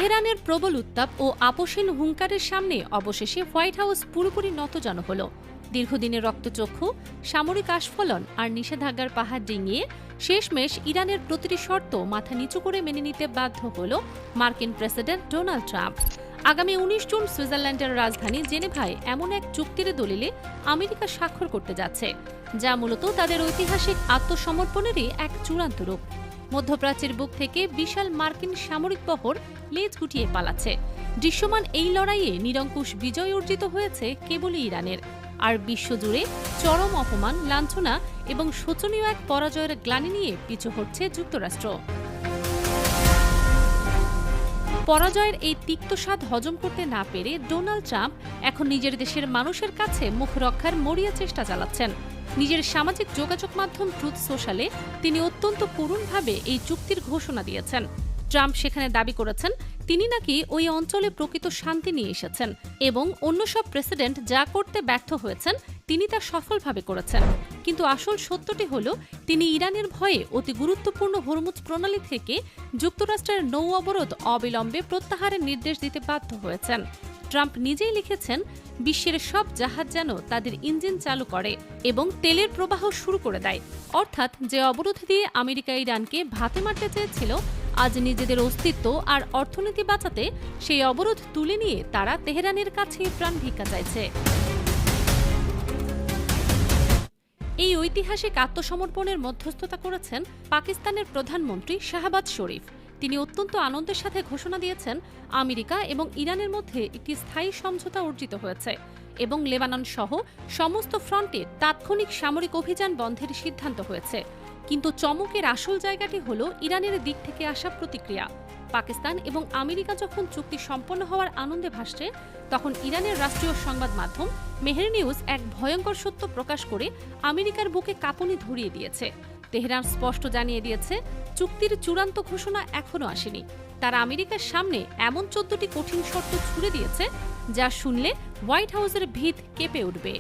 তেহরানের প্রবল উত্তাপ ও আপোষহীন হুঙ্কারের সামনে অবশেষে হোয়াইট হাউস পুরোপুরি নতজানু হল। দীর্ঘদিনের রক্তচক্ষু, সামরিক আস্ফালন আর নিষেধাজ্ঞার পাহাড় ডিঙিয়ে শেষমেশ ইরানের প্রতিটি শর্ত মাথা নিচু করে মেনে নিতে বাধ্য হল মার্কিন প্রেসিডেন্ট ডোনাল্ড ট্রাম্প। আগামী ১৯ জুন সুইজারল্যান্ডের রাজধানী জেনেভায় এমন এক চুক্তির দলিলে আমেরিকা স্বাক্ষর করতে যাচ্ছে, যা মূলত তাদের ঐতিহাসিক আত্মসমর্পণেরই এক চূড়ান্ত রূপ। মধ্যপ্রাচ্যের বুক থেকে বিশাল মার্কিন সামরিক বহর লেজ গুটিয়ে পালাচ্ছে। দৃশ্যমান এই লড়াইয়ে নিরঙ্কুশ বিজয় অর্জিত হয়েছে কেবলই ইরানের, আর বিশ্বজুড়ে চরম অপমান, লাঞ্ছনা এবং শোচনীয় এক পরাজয়ের গ্লানি নিয়ে পিছু হচ্ছে যুক্তরাষ্ট্র। পরাজয়ের এই তিক্ত স্বাদ হজম করতে না পেরে ডোনাল্ড ট্রাম্প এখন নিজের দেশের মানুষের কাছে মুখ রক্ষার মরিয়া চেষ্টা চালাচ্ছেন। নিজের সামাজিক যোগাযোগ মাধ্যম ট্রুথ সোশ্যালে তিনি অত্যন্ত করুণভাবে এই চুক্তির ঘোষণা দিয়েছেন। ট্রাম্প সেখানে দাবি করেছেন তিনি নাকি ওই অঞ্চলে প্রকৃত শান্তি নিয়ে এসেছেন এবং অন্য সব প্রেসিডেন্ট যা করতে ব্যর্থ হয়েছেন তিনি তা সফলভাবে করেছেন। কিন্তু আসল সত্যটি হল তিনি ইরানের ভয়ে অতি গুরুত্বপূর্ণ হরমুজ প্রণালী থেকে যুক্তরাষ্ট্রের নৌ অবরোধ অবিলম্বে প্রত্যাহারের নির্দেশ দিতে বাধ্য হয়েছেন। ট্রাম্প নিজেই লিখেছেন, বিশ্বের সব জাহাজ যেন তাদের ইঞ্জিন চালু করে এবং তেলের প্রবাহ শুরু করে দেয়। অর্থাৎ যে অবরোধ দিয়ে আমেরিকা ইরানকে ভাতে মারতে চেয়েছিল, আজ নিজেদের অস্তিত্ব আর অর্থনীতি বাঁচাতে সেই অবরোধ তুলে নিয়ে তারা তেহরানের কাছে প্রাণ ভিক্ষা চাইছে। এই ঐতিহাসিক আত্মসমর্পণের মধ্যস্থতা করেছেন পাকিস্তানের প্রধানমন্ত্রী শাহবাজ শরীফ। তিনি অত্যন্ত আনন্দের সাথে ঘোষণা দিয়েছেন আমেরিকা এবং ইরানের মধ্যে একটি স্থায়ী সমঝোতা অর্জিত হয়েছে এবং লেবানন সহ সমস্ত ফ্রন্টে তাৎক্ষণিক সামরিক অভিযান বন্ধের সিদ্ধান্ত হয়েছে। কিন্তু চমকের আসল জায়গাটি হল ইরানের দিক থেকে আসা প্রতিক্রিয়া। পাকিস্তান এবং আমেরিকা যখন চুক্তি সম্পন্ন হওয়ার আনন্দে ভাসছে, তখন ইরানের রাষ্ট্রীয় সংবাদ মাধ্যম মেহের নিউজ এক ভয়ঙ্কর সত্য প্রকাশ করে আমেরিকার বুকে কাঁপুনি ধরিয়ে দিয়েছে। তেহরান স্পষ্ট জানিয়ে দিয়েছে, চুক্তির চূড়ান্ত ঘোষণা এখনও আসেনি। তারা আমেরিকার সামনে এমন ১৪টি কঠিন শর্ত ছুড়ে দিয়েছে যা শুনলে হোয়াইট হাউসের ভিত কেঁপে উঠবে।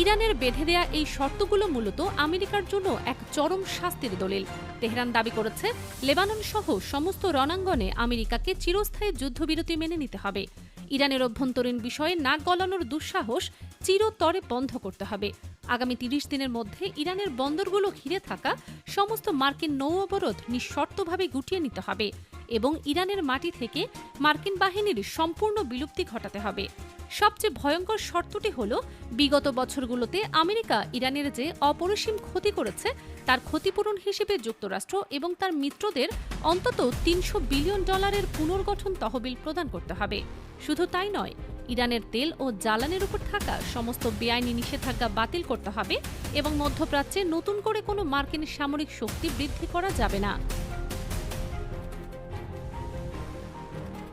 ইরানের বেঁধে দেয়া এই শর্তগুলো মূলত আমেরিকার জন্য এক চরম শাস্তির দলিল। তেহরান দাবি করেছে, লেবানন সহ সমস্ত রণাঙ্গনে আমেরিকাকে চিরস্থায়ী যুদ্ধবিরতি মেনে নিতে হবে। ইরানের অভ্যন্তরীণ বিষয়ে নাক গলানোর দুঃসাহস চিরতরে বন্ধ করতে হবে। আগামী ৩০ দিনের মধ্যে ইরানের বন্দরগুলো ঘিরে থাকা সমস্ত মার্কিন নৌ অবরোধ নিঃশর্তভাবে গুটিয়ে নিতে হবে এবং ইরানের মাটি থেকে মার্কিন বাহিনীর সম্পূর্ণ বিলুপ্তি ঘটাতে হবে। সবচেয়ে ভয়ঙ্কর শর্তটি হল, বিগত বছরগুলোতে আমেরিকা ইরানের যে অপরিসীম ক্ষতি করেছে তার ক্ষতিপূরণ হিসেবে যুক্তরাষ্ট্র এবং তার মিত্রদের অন্তত $৩০০ বিলিয়ন পুনর্গঠন তহবিল প্রদান করতে হবে। শুধু তাই নয়, ইরানের তেল ও জ্বালানির উপর থাকা সমস্ত বেআইনি নিষেধাজ্ঞা বাতিল করতে হবে এবং মধ্যপ্রাচ্যে নতুন করে কোনো মার্কিন সামরিক শক্তি বৃদ্ধি করা যাবে না।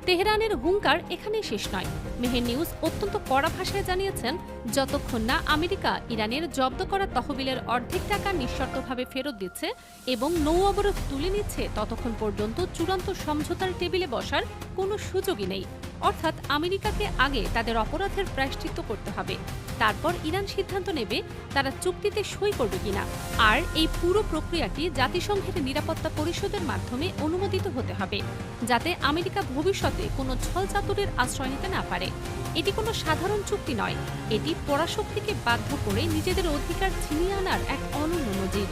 তেহরানের হুঙ্কার এখানেই শেষ নয়। মেহের নিউজ অত্যন্ত কড়া ভাষায় জানিয়েছেন, যতক্ষণ না আমেরিকা ইরানের জব্দ করা তহবিলের অর্ধেক টাকা নিঃশর্তভাবে ফেরত দিচ্ছে এবং নৌ অবরোধ তুলে নিচ্ছে, ততক্ষণ পর্যন্ত চূড়ান্ত সমঝোতার টেবিলে বসার কোনো সুযোগই নেই। অর্থাৎ আমেরিকাকে আগে তাদের অপরাধের প্রায়শ্চিত্ত করতে হবে, তারপর ইরান সিদ্ধান্ত নেবে তারা চুক্তিতে সই করবে কিনা। আর এই পুরো প্রক্রিয়াটি জাতিসংঘের নিরাপত্তা পরিষদের মাধ্যমে অনুমোদিত হতে হবে, যাতে আমেরিকা ভবিষ্যতে কোনো ছলচাতুরের আশ্রয় নিতে না পারে। এটি কোনো সাধারণ চুক্তি নয়, এটি পরাশক্তিকে বাধ্য করে নিজেদের অধিকার ছিনিয়ে আনার এক অনন্য নজির।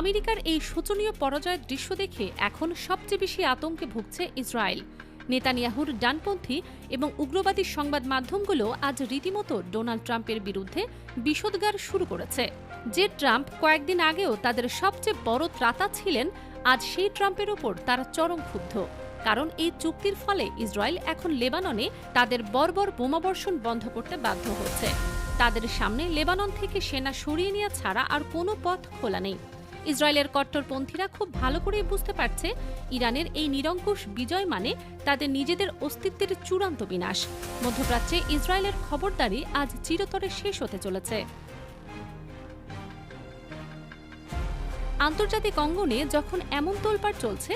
আমেরিকার এই শোচনীয় পরাজয়ের দৃশ্য দেখে এখন সবচেয়ে বেশি আতঙ্কে ভুগছে ইসরায়েল। নেতানিয়াহুর ডানপন্থী এবং উগ্রবাদী সংবাদ মাধ্যমগুলো আজ রীতিমতো ডোনাল্ড ট্রাম্পের বিরুদ্ধে বিষোদগার শুরু করেছে। যে ট্রাম্প কয়েকদিন আগেও তাদের সবচেয়ে বড় ত্রাতা ছিলেন, আজ সেই ট্রাম্পের ওপর তারা চরম ক্ষুব্ধ। কারণ এই চুক্তির ফলে ইসরায়েল এখন লেবাননে তাদের বর্বর বোমাবর্ষণ বন্ধ করতে বাধ্য হচ্ছে। তাদের সামনে লেবানন থেকে সেনা সরিয়ে নেওয়া ছাড়া আর কোনো পথ খোলা নেই। ইসরায়েলের কট্টরপন্থীরা খুব ভালো করেই বুঝতে পারছে, ইরানের এই নিরঙ্কুশ বিজয় মানে তাদের নিজেদের অস্তিত্বের চূড়ান্ত বিনাশ। মধ্যপ্রাচ্যে ইসরায়েলের খবরদারি আজ চিরতরে শেষ হতে চলেছে। আন্তর্জাতিক অঙ্গনে যখন এমন তোলপাড় চলছে,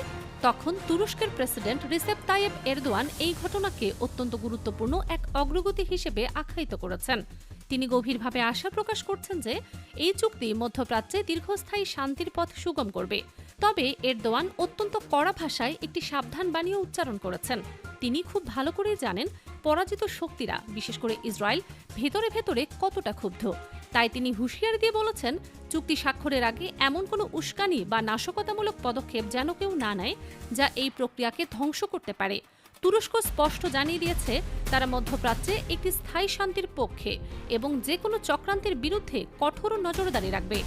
তখন তুরস্কের প্রেসিডেন্ট রিসেপ তাইয়েপ এরদোয়ান এই ঘটনাকে অত্যন্ত গুরুত্বপূর্ণ এক অগ্রগতি হিসেবে আখ্যায়িত করেছেন। তিনি গভীরভাবে আশা প্রকাশ করছেন যে এই চুক্তি মধ্যপ্রাচ্যে দীর্ঘস্থায়ী শান্তির পথ সুগম করবে। তবে এরদোয়ান অত্যন্ত কড়া ভাষায় একটি সাবধান বাণীও উচ্চারণ করেছেন। তিনি খুব ভালো করেই জানেন পরাজিত শক্তিরা, বিশেষ করে ইসরায়েল, ভেতরে ভেতরে কতটা ক্ষুব্ধ। তাই তিনি হুঁশিয়ারি দিয়ে বলেছেন, চুক্তি স্বাক্ষরের আগে এমন কোনো উস্কানি বা নাশকতামূলক পদক্ষেপ যেন কেউ না নেয় যা এই প্রক্রিয়াকে ধ্বংস করতে পারে। তুরস্ক স্পষ্ট জানিয়ে দিয়েছে তারা মধ্যপ্রাচ্যে একটি স্থায়ী শান্তির পক্ষে এবং যে কোনো চক্রান্তের বিরুদ্ধে কঠোর নজরদারি রাখবে।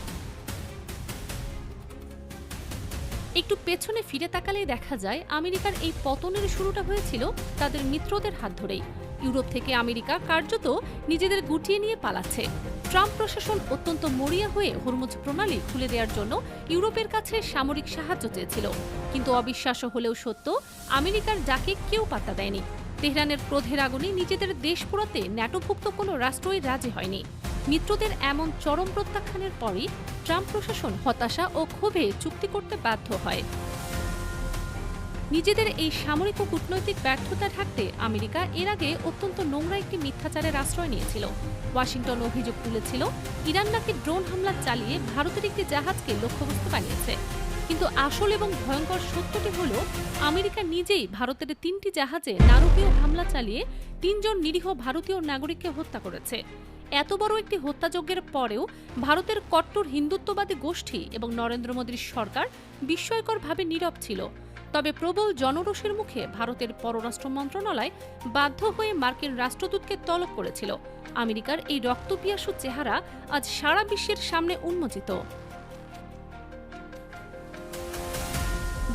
একটু পেছনে ফিরে তাকালেই দেখা যায় আমেরিকার এই পতনের শুরুটা হয়েছিল তাদের মিত্রদের হাত ধরেই। ইউরোপ থেকে আমেরিকা কার্যত নিজেদের গুটিয়ে নিয়ে পালাচ্ছে। ট্রাম্প প্রশাসন অত্যন্ত মরিয়া হয়ে হরমুজ প্রণালী খুলে দেওয়ার জন্য ইউরোপের কাছে সামরিক সাহায্য চেয়েছিল, কিন্তু অবিশ্বাস্য হলেও সত্য, আমেরিকার ডাকে কেউ পাত্তা দেয়নি। তেহরানের ক্রোধের আগুনে নিজেদের দেশ পোড়াতে ন্যাটোভুক্ত কোনো রাষ্ট্রই রাজি হয়নি। মিত্রদের এমন চরম প্রত্যাখ্যানের পরই ট্রাম্প প্রশাসন হতাশা ও ক্ষোভে চুক্তি করতে বাধ্য হয়। নিজেদের এই সামরিক ও কূটনৈতিক ব্যর্থতা ঢাকতে আমেরিকা এর আগে অত্যন্ত নোংরা একটি মিথ্যাচারের আশ্রয় নিয়েছিল। ওয়াশিংটন অভিযোগ তুলেছিল ইরান নাকি ড্রোন হামলা চালিয়ে ভারতের একটি জাহাজকে লক্ষ্যবস্তু বানিয়েছে। কিন্তু আসল এবং ভয়ঙ্কর সত্যটি হল আমেরিকা নিজেই ভারতের 3টি জাহাজে নারকীয় হামলা চালিয়ে 3 জন নিরীহ ভারতীয় নাগরিককে হত্যা করেছে। এত বড় একটি হত্যাযজ্ঞের পরেও ভারতের কট্টর হিন্দুত্ববাদী গোষ্ঠী এবং নরেন্দ্র মোদীর সরকার বিস্ময়করভাবে নীরব ছিল। তবে প্রবল জনরোষের মুখে ভারতের পররাষ্ট্র মন্ত্রণালয় বাধ্য হয়ে মার্কিন রাষ্ট্রদূতকে তলব করেছিল। আমেরিকার এই রক্তপিয়াসু চেহারা আজ সারা বিশ্বের সামনে উন্মোচিত।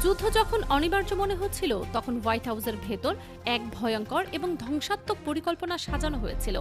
যুদ্ধ যখন অনিবার্য মনে হচ্ছিল, তখন হোয়াইট হাউসের ভেতর এক ভয়ঙ্কর এবং ধ্বংসাত্মক পরিকল্পনা সাজানো হয়েছিল।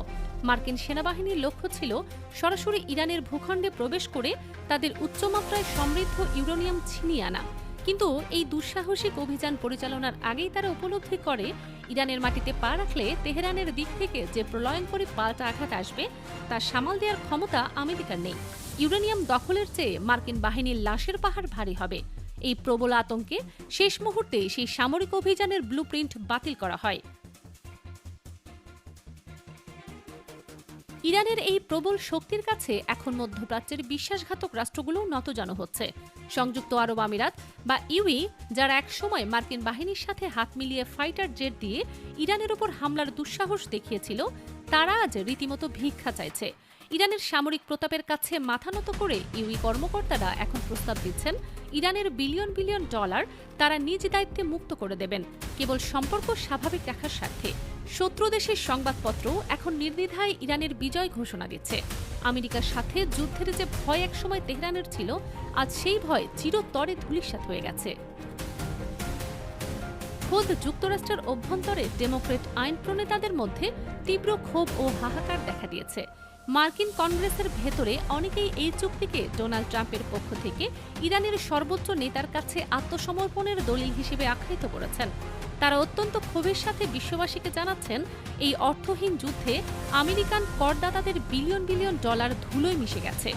মার্কিন সেনাবাহিনীর লক্ষ্য ছিল সরাসরি ইরানের ভূখণ্ডে প্রবেশ করে তাদের উচ্চমাত্রায় সমৃদ্ধ ইউরেনিয়াম ছিনিয়ে আনা। কিন্তু এই দুঃসাহসিক অভিযান পরিচালনার আগেই তারা উপলব্ধি করে ইরানের মাটিতে পা রাখলে তেহরানের দিক থেকে যে প্রলয়ঙ্করী পাল্টা আঘাত আসবে তা সামাল দেওয়ার ক্ষমতা আমেরিকার নেই। ইউরেনিয়াম দখলের চেয়ে মার্কিন বাহিনীর লাশের পাহাড় ভারী হবে। এই প্রবল আতঙ্কে শেষ মুহূর্তে সেই সামরিক অভিযানের ব্লুপ্রিন্ট বাতিল করা হয়। ইরানের এই প্রবল শক্তির কাছে এখন মধ্যপ্রাচ্যের বিশ্বাসঘাতক রাষ্ট্রগুলো নতজানু হচ্ছে। সংযুক্ত আরব আমিরাত বা ইউএই, যারা একসময় মার্কিন বাহিনীর সাথে হাত মিলিয়ে ফাইটার জেট দিয়ে ইরানের উপর হামলার দুঃসাহস দেখিয়েছিল, তারা আজ রীতিমতো ভিক্ষা চাইছে। ইরানের সামরিক প্রতাপের কাছে মাথা নত করে ইউই কর্মকর্তারা এখন প্রস্তাব দিচ্ছেন ইরানের বিলিয়ন বিলিয়ন ডলার তারা নিজ দায়িত্বে মুক্ত করে দেবেন, কেবল সম্পর্ক স্বাভাবিক রাখার স্বার্থে। শত্রু দেশের সংবাদপত্র এখন নির্দ্বিধায় ইরানের বিজয় ঘোষণা দিচ্ছে। আমেরিকার সাথে যুদ্ধের যে ভয় একসময় তেহরানের ছিল, আজ সেই ভয় চিরতরে ধূলিসাৎ হয়ে গেছে। খোদ যুক্তরাষ্ট্রের অভ্যন্তরে ডেমোক্রেট আইন প্রণেতাদের মধ্যে তীব্র ক্ষোভ ও হাহাকার দেখা দিয়েছে। মার্কিন কংগ্রেসের ভেতরে অনেকেই এই চুক্তিকে ডোনাল্ড ট্রাম্পের পক্ষ থেকে ইরানের সর্বোচ্চ নেতার কাছে আত্মসমর্পণের দলিল হিসেবে আখ্যায়িত করেছেন। তারা অত্যন্ত ক্ষোভের সাথে বিশ্ববাসীকে জানাচ্ছেন, এই অর্থহীন যুদ্ধে আমেরিকান করদাতাদের বিলিয়ন বিলিয়ন ডলার ধুলোয় মিশে গেছে।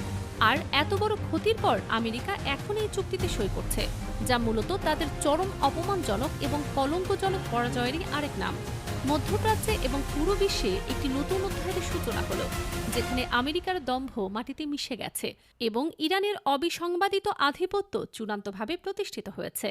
আর এত বড় ক্ষতির পর আমেরিকা এখন এই চুক্তিতে সই করছে, যা মূলত তাদের চরম অপমানজনক এবং কলঙ্কজনক পরাজয়েরই আরেক নাম। মধ্যপ্রাচ্যে এবং পুরো বিশ্বে একটি নতুন অধ্যায়ের সূচনা হলো, যেখানে আমেরিকার দম্ভ মাটিতে মিশে গেছে এবং ইরানের অবিসংবাদিত আধিপত্য চূড়ান্তভাবে প্রতিষ্ঠিত হয়েছে।